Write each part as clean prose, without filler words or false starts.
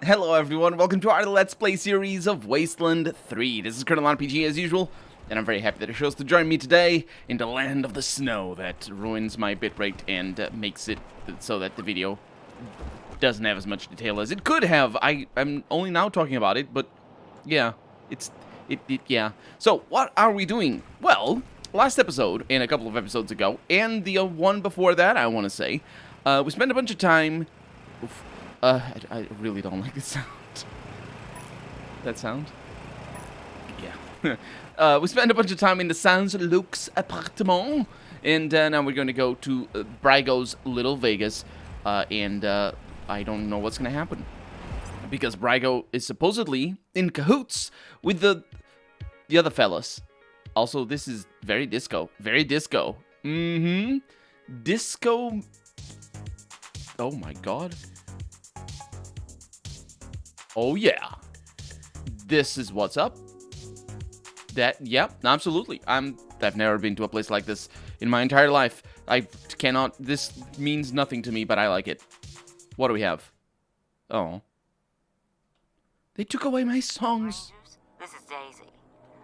Hello everyone, welcome to our Let's Play series of Wasteland 3. This is Colonel RPG as usual, and I'm very happy that it chose to join me today in the land of the snow that ruins my bitrate and makes it so that the video doesn't have as much detail as it could have. I'm only now talking about it, but yeah, yeah. So, what are we doing? Well, last episode, and a couple of episodes ago, and the one before that, I want to say, we spent a bunch of time... I really don't like the sound. That sound? Yeah. We spent a bunch of time in the Sans-Luc's appartement, and now we're going to go to Brago's Little Vegas, and I don't know what's going to happen. Because Brago is supposedly in cahoots with the other fellas. Also, this is very disco. Very disco. Disco... Oh my god. Oh yeah, this is what's up. Yep, absolutely. I've never been to a place like this in my entire life. This means nothing to me, but I like it. What do we have? Oh. They took away my songs. Rangers, this is Daisy.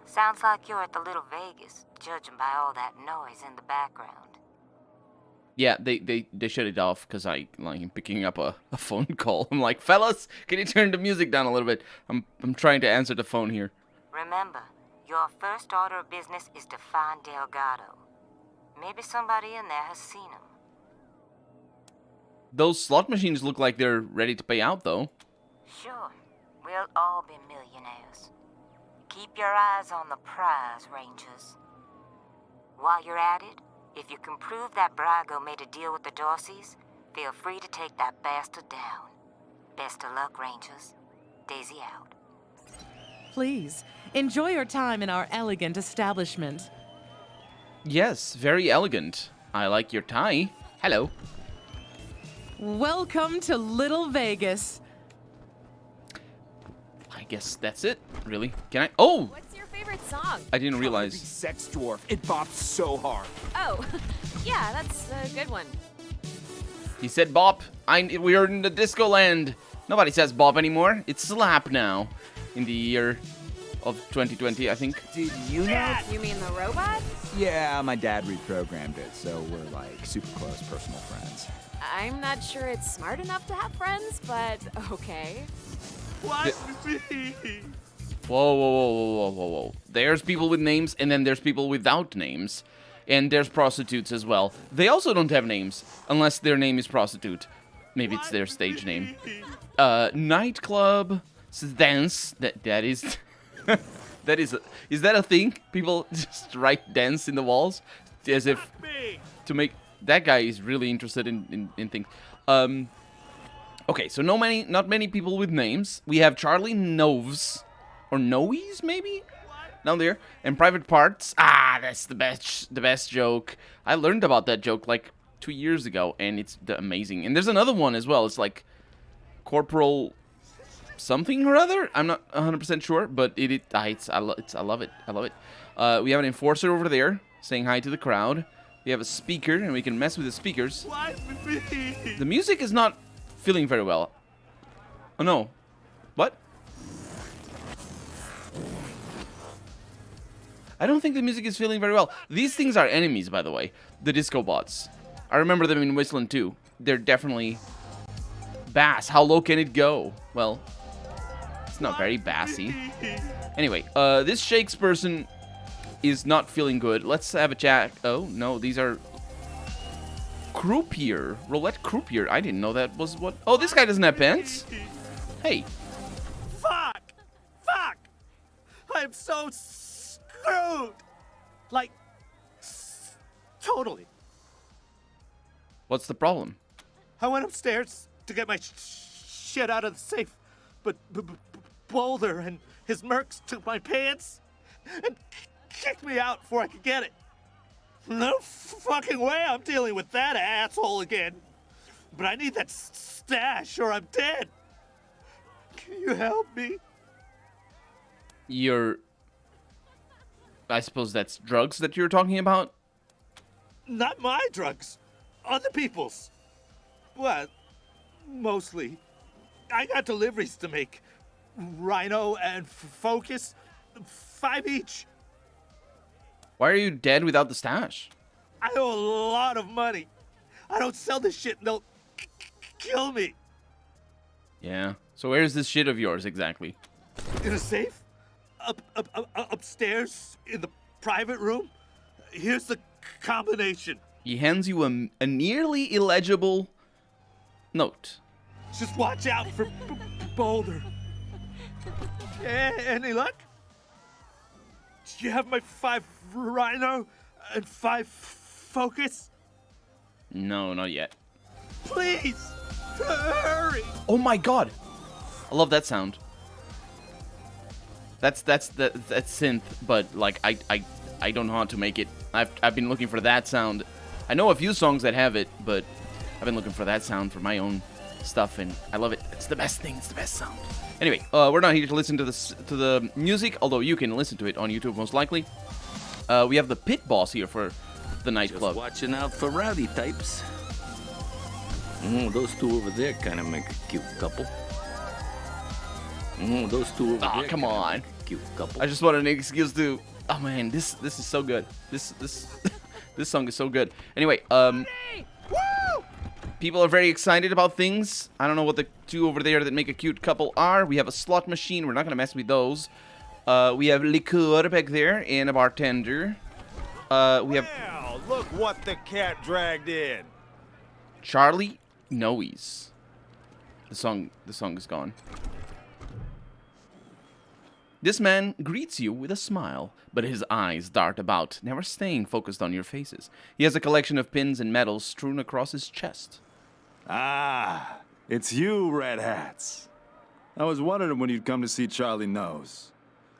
Sounds like you're at the Little Vegas, judging by all that noise in the background. Yeah, they shut it off because I'm picking up a phone call. I'm like, fellas, can you turn the music down a little bit? I'm trying to answer the phone here. Remember, your first order of business is to find Delgado. Maybe somebody in there has seen him. Those slot machines look like they're ready to pay out, though. Sure, we'll all be millionaires. Keep your eyes on the prize, Rangers. While you're at it, if you can prove that Brago made a deal with the Dorseys, feel free to take that bastard down. Best of luck, Rangers. Daisy out. Please, enjoy your time in our elegant establishment. Yes, very elegant. I like your tie. Hello. Welcome to Little Vegas. I guess that's it, really. Can I? Oh! What's your favorite song? I didn't realize. Sex dwarf. It bops so hard. Oh, yeah, that's a good one. He said bop. We're in the disco land. Nobody says bop anymore. It's slap now. In the year of 2020, I think. Did you know? You mean the robot? Yeah, my dad reprogrammed it, so we're like super close personal friends. I'm not sure it's smart enough to have friends, but okay. What? Whoa. There's people with names, and then there's people without names. And there's prostitutes as well. They also don't have names, unless their name is prostitute. Maybe it's their stage name. Nightclub, dance, that is... is that a thing? People just write dance in the walls? As if to make... That guy is really interested in things. Okay, so not many people with names. We have Charlie Noves, or Noes maybe, down there, and Private Parts. Ah, that's the best joke. I learned about that joke like 2 years ago, and it's amazing. And there's another one as well. It's like Corporal something or other. I'm not 100% sure, but I love it. We have an enforcer over there saying hi to the crowd. We have a speaker, and we can mess with the speakers. The music is not feeling very well. Oh no. What? I don't think the music is feeling very well. These things are enemies, by the way. The disco bots. I remember them in Wasteland 2. They're definitely... Bass. How low can it go? Well, it's not very bassy. Anyway, this Shakes person is not feeling good. Let's have a chat. Oh, no, these are... Croupier. Roulette croupier. I didn't know that was what... Oh, this guy doesn't have pants. Hey. Fuck! I'm so screwed! Like, totally. What's the problem? I went upstairs to get my shit out of the safe, but Boulder and his mercs took my pants and kicked me out before I could get it. No fucking way I'm dealing with that asshole again. But I need that stash or I'm dead. Can you help me? I suppose that's drugs that you're talking about? Not my drugs. Other people's. Well, mostly. I got deliveries to make. Rhino and Focus, 5 each. Why are you dead without the stash? I owe a lot of money. I don't sell this shit and they'll kill me. Yeah. So where's this shit of yours exactly? In a safe? Upstairs in the private room? Here's the combination. He hands you a nearly illegible note. Just watch out for Boulder. Any luck? Do you have my 5 Rhino and 5 Focus? No, not yet. Please, hurry! Oh my god! I love that sound. That's synth, but like I don't know how to make it. I've been looking for that sound. I know a few songs that have it, but I've been looking for that sound for my own stuff, and I love it. It's the best thing. It's the best sound. Anyway, we're not here to listen to the music, although you can listen to it on YouTube most likely. We have the pit boss here for the nightclub. Just watching out for rowdy types. Those two over there kind of make a cute couple. Those two over there. Come on. Make a cute couple. I just wanted an excuse to. Oh man, this is so good. This this song is so good. Anyway, people are very excited about things. I don't know what the two over there that make a cute couple are. We have a slot machine. We're not gonna mess with those. We have liqueur back there and a bartender. We have. Well, look what the cat dragged in. Charlie Noes. The song is gone. This man greets you with a smile, but his eyes dart about, never staying focused on your faces. He has a collection of pins and medals strewn across his chest. Ah, it's you, Red Hats. I was wondering when you'd come to see Charlie Nose.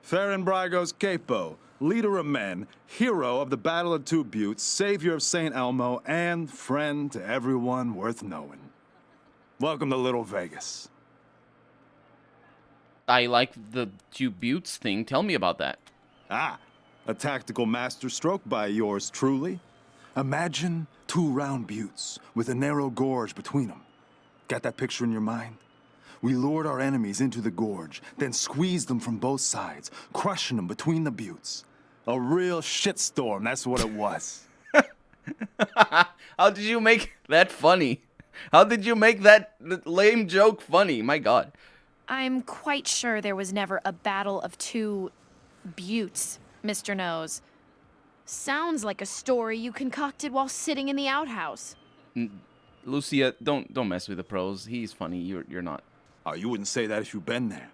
Farron Brago's capo, leader of men, hero of the Battle of Two Buttes, savior of St. Elmo, and friend to everyone worth knowing. Welcome to Little Vegas. I like the Two Buttes thing. Tell me about that. Ah, a tactical masterstroke by yours truly. Imagine 2 round buttes with a narrow gorge between them. Got that picture in your mind? We lured our enemies into the gorge, then squeezed them from both sides, crushing them between the buttes. A real shitstorm, that's what it was. How did you make that funny? How did you make that lame joke funny? My god. I'm quite sure there was never a battle of 2 buttes, Mr. Nose. Sounds like a story you concocted while sitting in the outhouse. Lucia, don't mess with the pros. He's funny. You're not. Oh, you wouldn't say that if you've been there.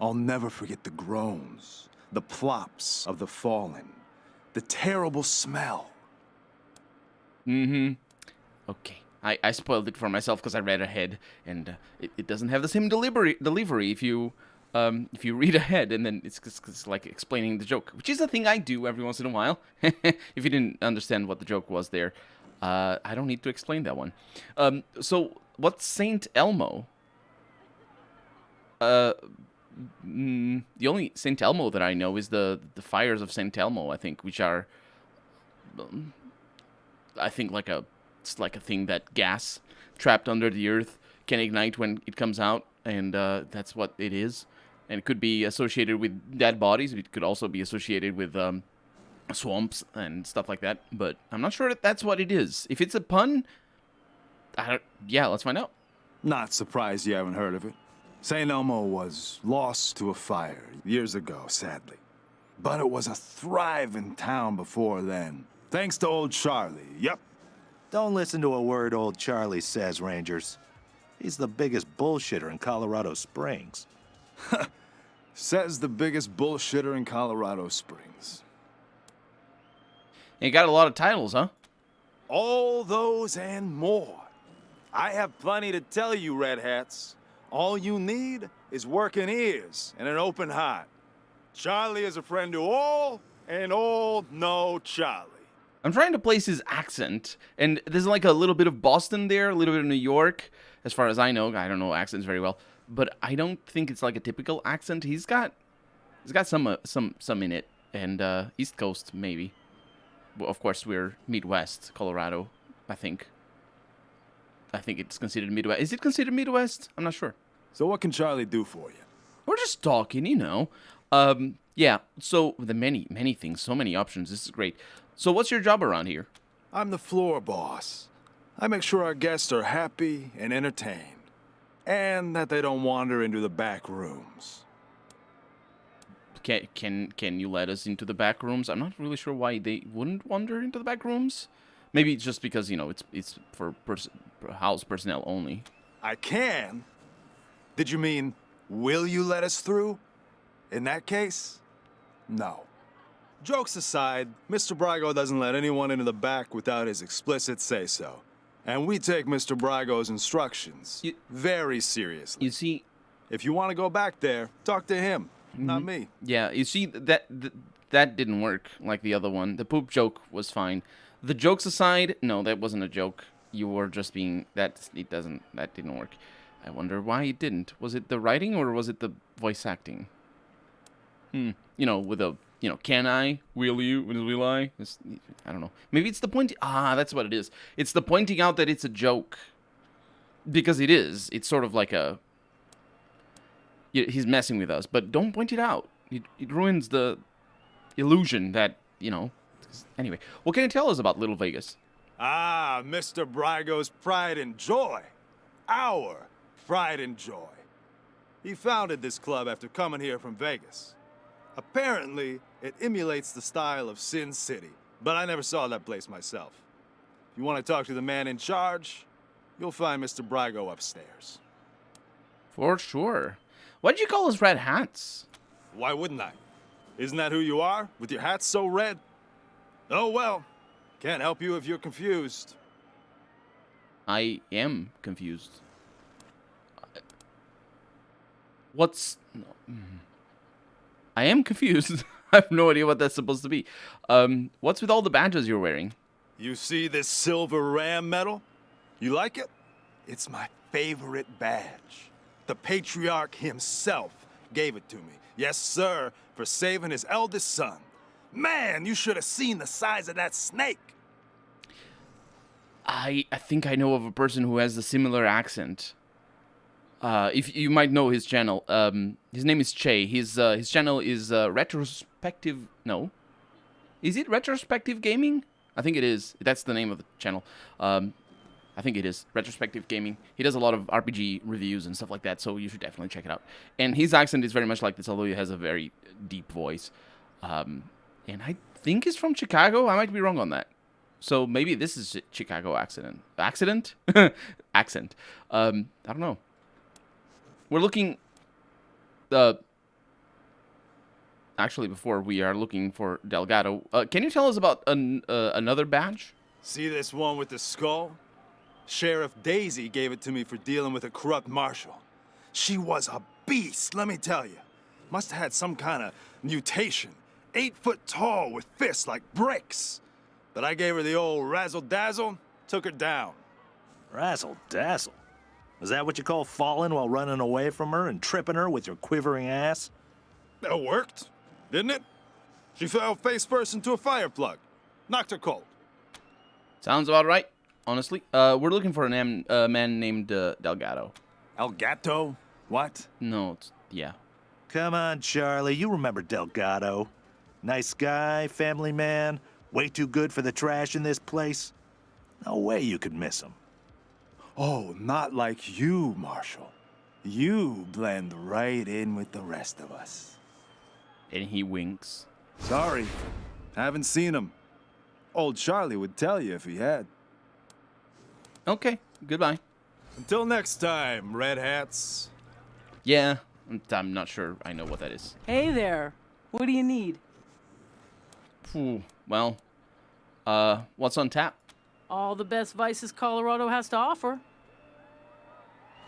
I'll never forget the groans, the plops of the fallen, the terrible smell. Mm-hmm. Okay. I spoiled it for myself because I read ahead, and it doesn't have the same delivery if you read ahead, and then it's like explaining the joke, which is a thing I do every once in a while. If you didn't understand what the joke was there, I don't need to explain that one. So what's Saint Elmo? The only Saint Elmo that I know is the fires of Saint Elmo, I think, which are, I think it's like a thing that gas trapped under the earth can ignite when it comes out, and that's what it is. And it could be associated with dead bodies. It could also be associated with swamps and stuff like that. But I'm not sure that that's what it is. If it's a pun, yeah, let's find out. Not surprised you haven't heard of it. St. Elmo was lost to a fire years ago, sadly. But it was a thriving town before then. Thanks to old Charlie, yep. Don't listen to a word old Charlie says, Rangers. He's the biggest bullshitter in Colorado Springs. Says the biggest bullshitter in Colorado Springs. You got a lot of titles, huh? All those and more. I have plenty to tell you, Red Hats. All you need is working ears and an open heart. Charlie is a friend to all, and all know Charlie. I'm trying to place his accent, and there's like a little bit of Boston there, a little bit of New York, as far as I know. I don't know accents very well, but I don't think it's like a typical accent. He's got some in it, and East Coast maybe. Well, of course, we're Midwest, Colorado. I think it's considered Midwest. Is it considered Midwest? I'm not sure. So what can Charlie do for you? We're just talking, you know. Yeah, so the many things, so many options. This is great. So what's your job around here? I'm the floor boss. I make sure our guests are happy and entertained. And that they don't wander into the back rooms. Can you let us into the back rooms? I'm not really sure why they wouldn't wander into the back rooms. Maybe it's just because, you know, it's for house personnel only. I can? Did you mean, will you let us through? In that case, no. Jokes aside, Mr. Brago doesn't let anyone into the back without his explicit say-so. And we take Mr. Brago's instructions very seriously. You see... If you want to go back there, talk to him, not me. Yeah, you see, that didn't work like the other one. The poop joke was fine. The jokes aside, no, that wasn't a joke. You were just being... That didn't work. I wonder why it didn't. Was it the writing or was it the voice acting? You know, with a... You know, can I? Will you? Will I? I don't know. Maybe it's the point... that's what it is. It's the pointing out that it's a joke. Because it is. It's sort of like a... He's messing with us, but don't point it out. It ruins the illusion that, you know... Anyway, what can you tell us about Little Vegas? Ah, Mr. Brago's pride and joy. Our pride and joy. He founded this club after coming here from Vegas. Apparently, it emulates the style of Sin City, but I never saw that place myself. If you want to talk to the man in charge, you'll find Mr. Brago upstairs. For sure. Why'd you call us red hats? Why wouldn't I? Isn't that who you are, with your hat so red? Oh well, can't help you if you're confused. I am confused. What's... I am confused. I have no idea what that's supposed to be. What's with all the badges you're wearing? You see this silver ram medal? You like it? It's my favorite badge. The patriarch himself gave it to me. Yes, sir, for saving his eldest son. Man, you should have seen the size of that snake. I think I know of a person who has a similar accent. If you might know his channel, his name is Che. His channel is retrospective. No, is it retrospective gaming? I think it is. That's the name of the channel. I think it is retrospective gaming. He does a lot of RPG reviews and stuff like that, so you should definitely check it out. And his accent is very much like this, although he has a very deep voice. And I think he's from Chicago. I might be wrong on that. So maybe this is Chicago accent. Accent? Accent. I don't know. We're looking... Actually, before we are looking for Delgado, can you tell us about another badge? See this one with the skull? Sheriff Daisy gave it to me for dealing with a corrupt marshal. She was a beast, let me tell you. Must have had some kind of mutation. 8 foot tall with fists like bricks. But I gave her the old razzle-dazzle, took her down. Razzle-dazzle? Is that what you call falling while running away from her and tripping her with your quivering ass? That worked, didn't it? She fell face first into a fire plug. Knocked her cold. Sounds about right, honestly. We're looking for a man named Delgado. El Gato? What? No, yeah. Come on, Charlie, you remember Delgado. Nice guy, family man, way too good for the trash in this place. No way you could miss him. Oh, not like you, Marshal. You blend right in with the rest of us. And he winks. Sorry, haven't seen him. Old Charlie would tell you if he had. Okay, goodbye. Until next time, Red Hats. Yeah, I'm not sure I know what that is. Hey there. What do you need? Well, what's on tap? All the best vices Colorado has to offer.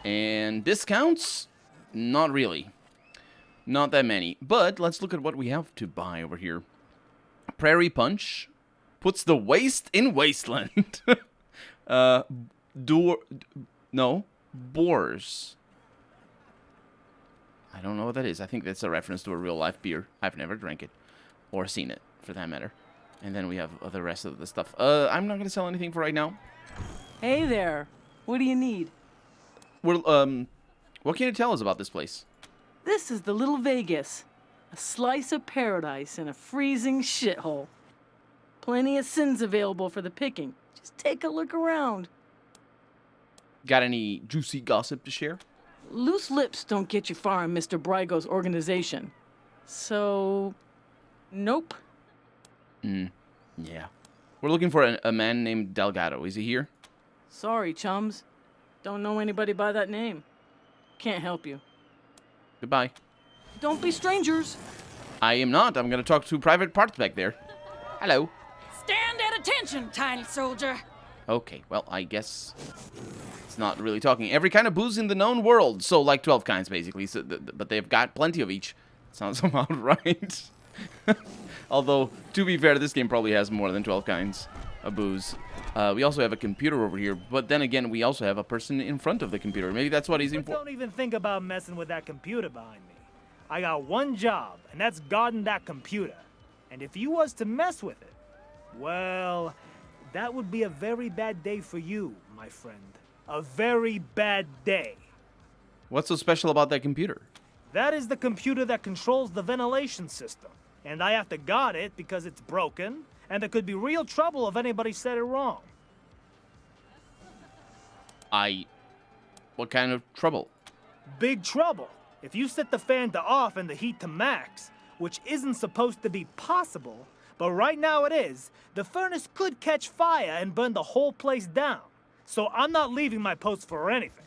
And discounts? Not really. Not that many. But let's look at what we have to buy over here. Prairie Punch puts the waste in Wasteland. Boars. I don't know what that is. I think that's a reference to a real-life beer. I've never drank it. Or seen it, for that matter. And then we have the rest of the stuff. I'm not going to sell anything for right now. Hey there. What do you need? We're What can you tell us about this place? This is the Little Vegas. A slice of paradise in a freezing shithole. Plenty of sins available for the picking. Just take a look around. Got any juicy gossip to share? Loose lips don't get you far in Mr. Brygo's organization. So, nope. Yeah. We're looking for a man named Delgado. Is he here? Sorry, chums. Don't know anybody by that name. Can't help you. Goodbye. Don't be strangers. I am not. I'm gonna talk to Private Parts back there. Hello. Stand at attention, tiny soldier. Okay, well, I guess it's not really talking. Every kind of booze in the known world. So, like 12 kinds, basically. So, but they've got plenty of each. Sounds about right. Although, to be fair, this game probably has more than 12 kinds of booze. We also have a computer over here, but then again, we also have a person in front of the computer. Maybe that's what he's in for. Don't even think about messing with that computer behind me. I got one job, and that's guarding that computer. And if you was to mess with it, well, that would be a very bad day for you, my friend. A very bad day. What's so special about that computer? That is the computer that controls the ventilation system. And I have to guard it because it's broken, and there could be real trouble if anybody said it wrong. What kind of trouble? Big trouble. If you set the fan to off and the heat to max, which isn't supposed to be possible, but right now it is, the furnace could catch fire and burn the whole place down. So I'm not leaving my post for anything.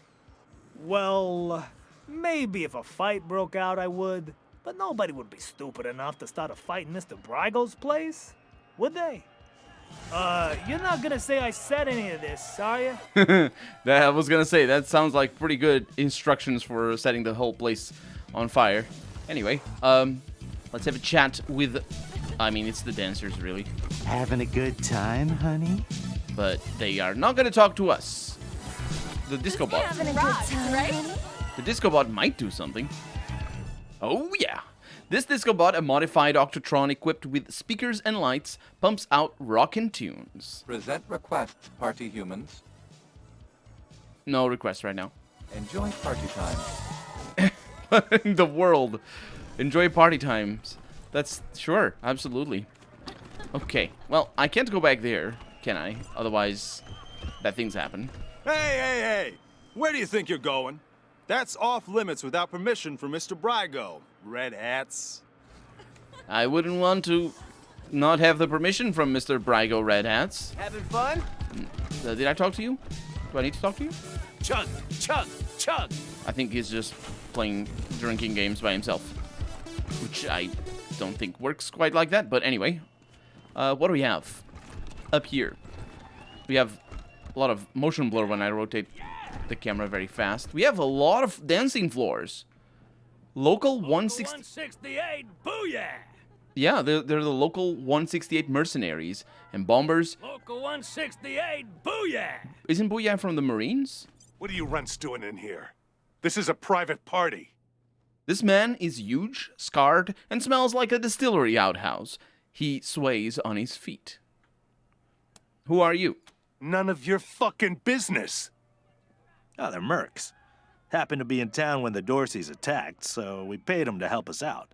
Well, maybe if a fight broke out I would, but nobody would be stupid enough to start a fight in Mr. Brygo's place, would they? You're not gonna say I said any of this, are you? That I was gonna say, that sounds like pretty good instructions for setting the whole place on fire. Anyway, let's have a chat with, I mean, it's the dancers, really. Having a good time, honey? But they are not gonna talk to us. The disco bot. Having a good time, right? The disco bot might do something. Oh, yeah. This disco bot, a modified Octotron equipped with speakers and lights, pumps out rockin' tunes. Present request, party humans. No request right now. Enjoy party time. What in the world? Enjoy party times. That's sure, absolutely. Okay, well, I can't go back there, can I? Otherwise, bad things happen. Hey! Where do you think you're going? That's off limits without permission from Mr. Brygo. Red hats. I wouldn't want to not have the permission from Mr. Brygo Red Hats. Having fun? Did I talk to you? Do I need to talk to you? Chug! I think he's just playing drinking games by himself, which I don't think works quite like that. But anyway, what do we have up here? We have a lot of motion blur when I rotate the camera very fast. We have a lot of dancing floors. Local 168, booyah! Yeah, they're the local 168 mercenaries and bombers. Local 168, booyah! Isn't Booyah from the Marines? What are you runts doing in here? This is a private party. This man is huge, scarred, and smells like a distillery outhouse. He sways on his feet. Who are you? None of your fucking business. Oh, they're mercs. Happened to be in town when the Dorseys attacked, so we paid them to help us out.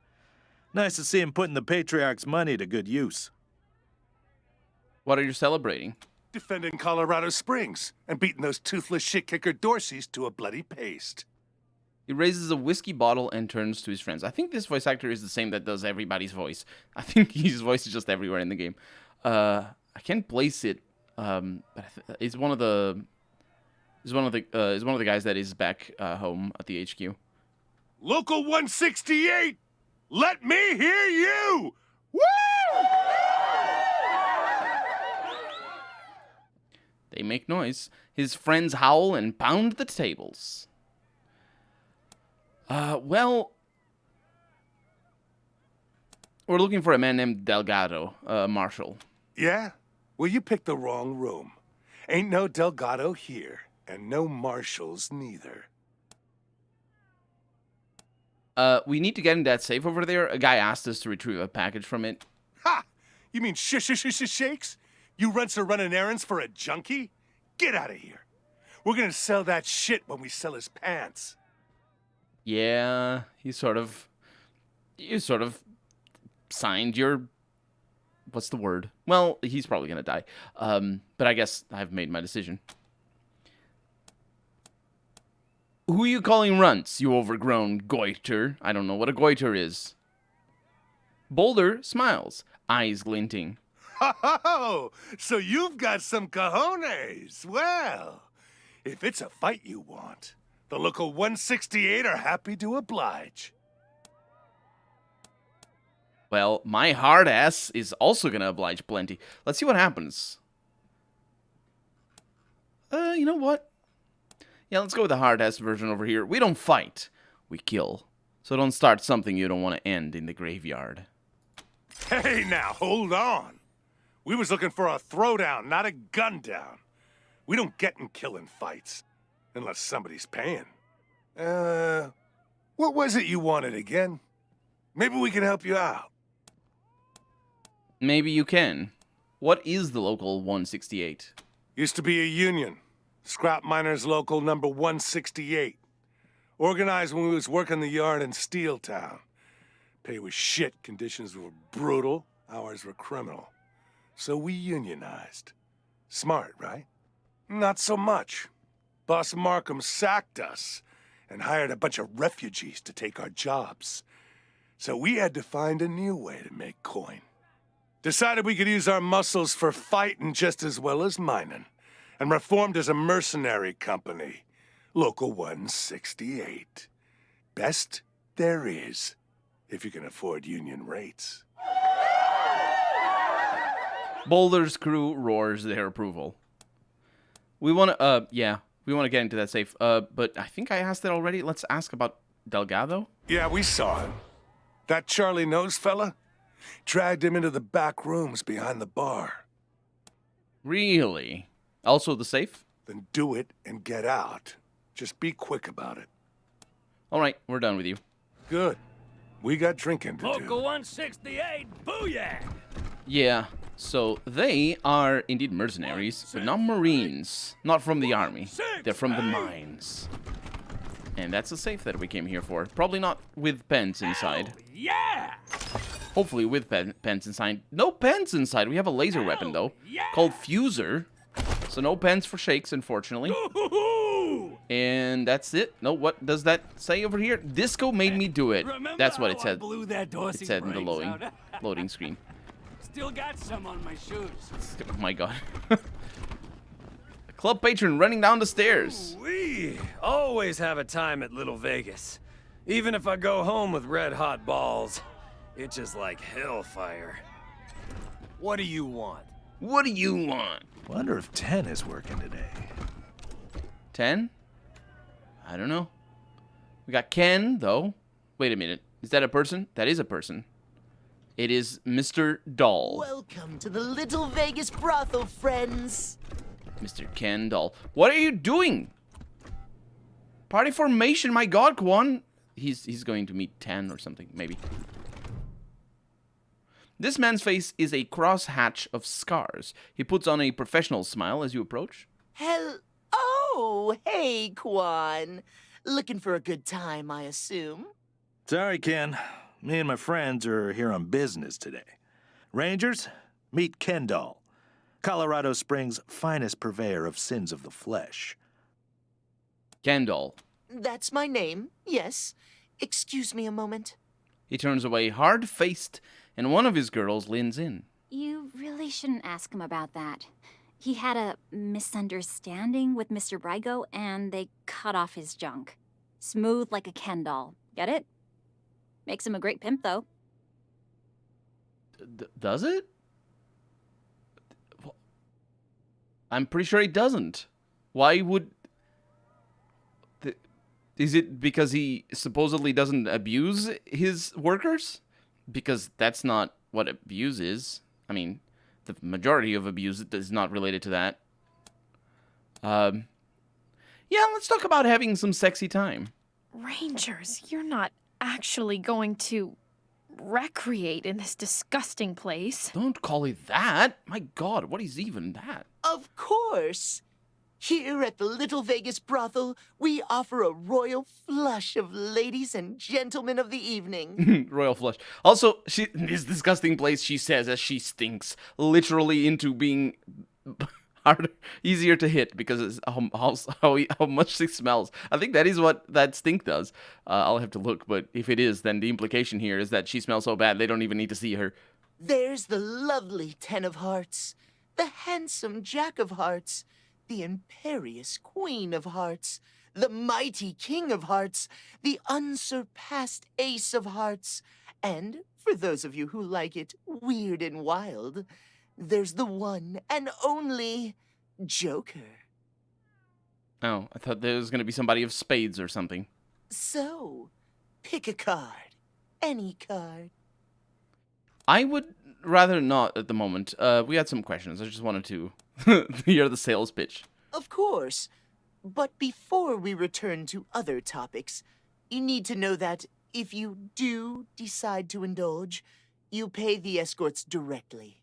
Nice to see him putting the Patriarch's money to good use. What are you celebrating? Defending Colorado Springs and beating those toothless shit-kicker Dorseys to a bloody paste. He raises a whiskey bottle and turns to his friends. I think this voice actor is the same that does everybody's voice. I think his voice is just everywhere in the game. I can't place it, but it's one of the guys that is back home at the HQ. Local 168, let me hear you! Woo! They make noise. His friends howl and pound the tables. Well, we're looking for a man named Delgado, Marshal. Yeah? Well, you picked the wrong room. Ain't no Delgado here, and no marshals neither. We need to get in that safe over there. A guy asked us to retrieve a package from it. Ha! You mean shakes? You runts are running errands for a junkie? Get out of here. We're gonna sell that shit when we sell his pants. Yeah, you sort of signed your, what's the word? Well, he's probably gonna die. But I guess I've made my decision. Who are you calling runts, you overgrown goiter? I don't know what a goiter is. Boulder smiles, eyes glinting. Oh, so you've got some cojones. Well, if it's a fight you want, the local 168 are happy to oblige. Well, my hard ass is also gonna oblige plenty. Let's see what happens. You know what? Yeah, let's go with the hard ass version over here. We don't fight, we kill. So don't start something you don't want to end in the graveyard. Hey, now, hold on. We was looking for a throwdown, not a gun down. We don't get in killing fights, unless somebody's paying. What was it you wanted again? Maybe we can help you out. Maybe you can. What is the local 168? Used to be a union. Scrap Miners Local number 168. Organized when we was working the yard in Steel Town. Pay was shit, conditions were brutal, hours were criminal. So we unionized. Smart, right? Not so much. Boss Markham sacked us and hired a bunch of refugees to take our jobs. So we had to find a new way to make coin. Decided we could use our muscles for fighting just as well as mining, and reformed as a mercenary company. Local 168. Best there is, if you can afford union rates. Boulder's crew roars their approval. We want to, we want to get into that safe. But I think I asked that already. Let's ask about Delgado. Yeah, we saw him. That Charlie Nose fella? Dragged him into the back rooms behind the bar. Really? Also the safe? Then do it and get out. Just be quick about it. All right, we're done with you. Good. We got drinking to do. Local 168, booyah! Yeah, so they are indeed mercenaries, but not Marines. Not from the army. They're from the mines. And that's the safe that we came here for. Probably not with pens inside. Yeah! Hopefully with pens inside. No pens inside. We have a laser weapon, though, called Fuser. So no pens for shakes, unfortunately. And that's it. No, what does that say over here? Disco made me do it. That's what it said. It said in the loading screen. Still got some on my shoes. Oh my god. Club patron running down the stairs. We always have a time at Little Vegas. Even if I go home with red hot balls, it's just like hellfire. What do you want? What do you want? Wonder if 10 is working today. 10? I don't know. We got Ken, though. Wait a minute. Is that a person? That is a person. It is Mr. Doll. Welcome to the Little Vegas brothel, friends. Mr. Ken Doll. What are you doing? Party formation, my god, Kwan. He's going to meet 10 or something, maybe. This man's face is a crosshatch of scars. He puts on a professional smile as you approach. Oh, hey, Kwan. Looking for a good time, I assume? Sorry, Ken. Me and my friends are here on business today. Rangers, meet Kendall, Colorado Springs' finest purveyor of sins of the flesh. Kendall. That's my name, yes. Excuse me a moment. He turns away hard-faced, and one of his girls leans in. You really shouldn't ask him about that. He had a misunderstanding with Mr. Brygo, and they cut off his junk. Smooth like a Ken doll. Get it? Makes him a great pimp, though. Does it? I'm pretty sure he doesn't. Why would... Is it because he supposedly doesn't abuse his workers? Because that's not what abuse is. I mean, the majority of abuse is not related to that. Yeah, let's talk about having some sexy time. Rangers, you're not actually going to recreate in this disgusting place. Don't call it that. My god, what is even that? Of course. Here at the Little Vegas brothel, we offer a royal flush of ladies and gentlemen of the evening. Royal flush. Also, this disgusting place, she says, as she stinks literally into being harder, easier to hit because it's how much it smells. I think that is what that stink does. I'll have to look, but if it is, then the implication here is that she smells so bad they don't even need to see her. There's the lovely Ten of Hearts, the handsome Jack of Hearts, the imperious Queen of Hearts, the mighty King of Hearts, the unsurpassed Ace of Hearts, and, for those of you who like it weird and wild, there's the one and only Joker. Oh, I thought there was going to be somebody of spades or something. So, pick a card. Any card. I would rather not at the moment. We had some questions. I just wanted to hear the sales pitch. Of course. But before we return to other topics, you need to know that if you do decide to indulge, you pay the escorts directly.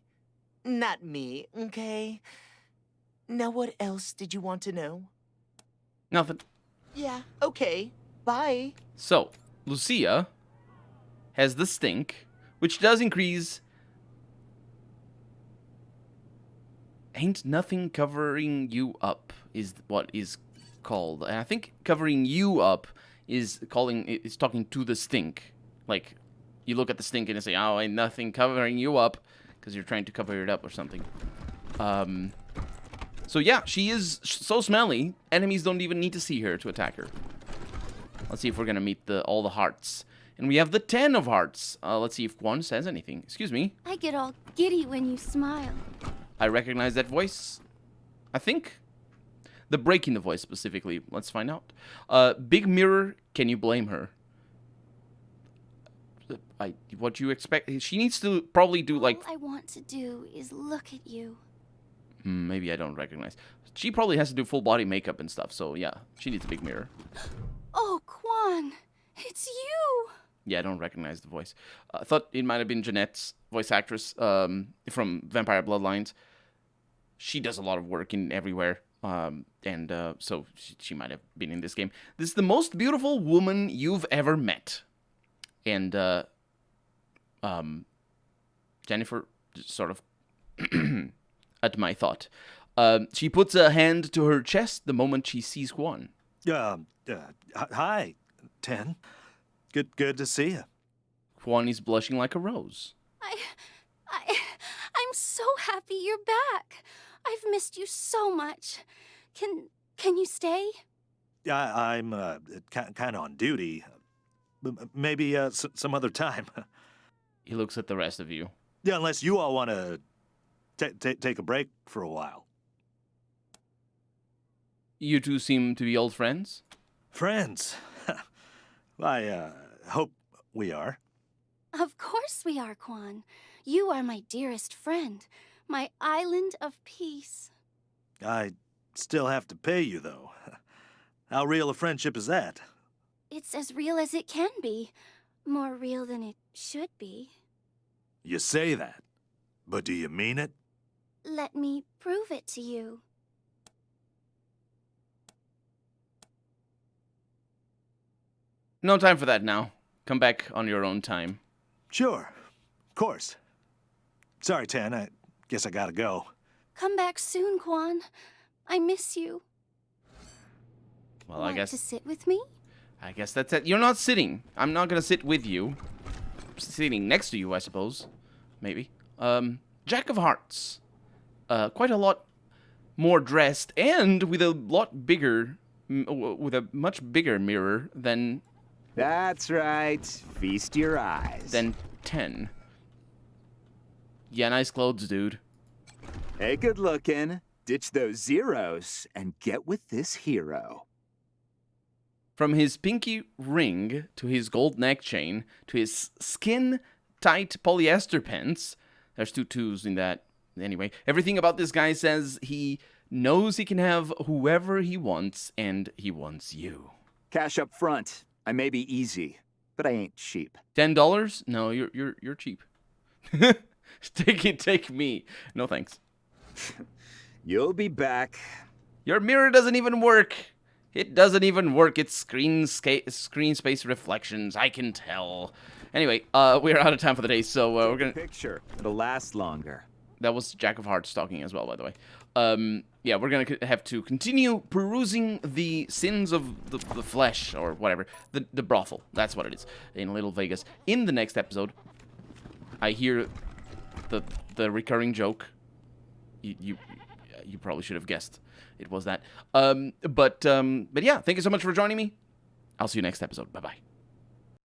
Not me, okay? Now what else did you want to know? Nothing. Yeah, okay. Bye. So, Lucia has the stink, which does increase. Ain't nothing covering you up is what is called. And I think covering you up is talking to the stink. Like, you look at the stink and you say, oh, ain't nothing covering you up, because you're trying to cover it up or something. So yeah, she is so smelly, enemies don't even need to see her to attack her. Let's see if we're gonna meet all the hearts. And we have the 10 of hearts. Let's see if one says anything. Excuse me. I get all giddy when you smile. I recognize that voice. I think. The break in the voice specifically. Let's find out. Big mirror, can you blame her? What you expect? She needs to probably do like... All I want to do is look at you. Maybe I don't recognize. She probably has to do full body makeup and stuff, so yeah. She needs a big mirror. Oh, Quan, it's you! Yeah, I don't recognize the voice. I thought it might have been Jeanette's voice actress from Vampire Bloodlines. She does a lot of work in everywhere, so she might have been in this game. This is the most beautiful woman you've ever met. And Jennifer sort of at my thought. She puts a hand to her chest the moment she sees Quan. Hi, Ten. Good to see you. Quan is blushing like a rose. I'm so happy you're back. I've missed you so much. Can you stay? I'm kind of on duty. Maybe some other time. He looks at the rest of you. Yeah, unless you all want to take a break for a while. You two seem to be old friends? Friends? I hope we are. Of course we are, Quan. You are my dearest friend. My island of peace. I still have to pay you, though. How real a friendship is that? It's as real as it can be. More real than it should be. You say that, but do you mean it? Let me prove it to you. No time for that now. Come back on your own time. Sure. Of course. Sorry, Tan. I guess I gotta go. Come back soon, Quan. I miss you. Well, Want I guess... to sit with me? I guess that's it. You're not sitting. I'm not gonna sit with you. Sitting next to you, I suppose. Maybe. Jack of Hearts. Quite a lot more dressed and with a lot bigger... with a much bigger mirror than... That's right. Feast your eyes. Than 10. Yeah, nice clothes, dude. Hey, good looking. Ditch those zeros and get with this hero. From his pinky ring to his gold neck chain to his skin-tight polyester pants. There's 2 twos in that. Anyway, everything about this guy says he knows he can have whoever he wants, and he wants you. Cash up front. I may be easy, but I ain't cheap. $10? No, you're cheap. Take me. No thanks. You'll be back Your mirror doesn't even work. It doesn't even work. It's screen space reflections. I can tell. Anyway, we're out of time for the day, so we're gonna picture. It'll last longer. That was Jack of Hearts talking as well, by the way. Yeah, we're gonna have to continue perusing the sins of the flesh, or whatever. The brothel. That's what it is, in Little Vegas. In the next episode, I hear the recurring joke. You probably should have guessed it was that. But yeah, thank you so much for joining me. I'll see you next episode. Bye-bye.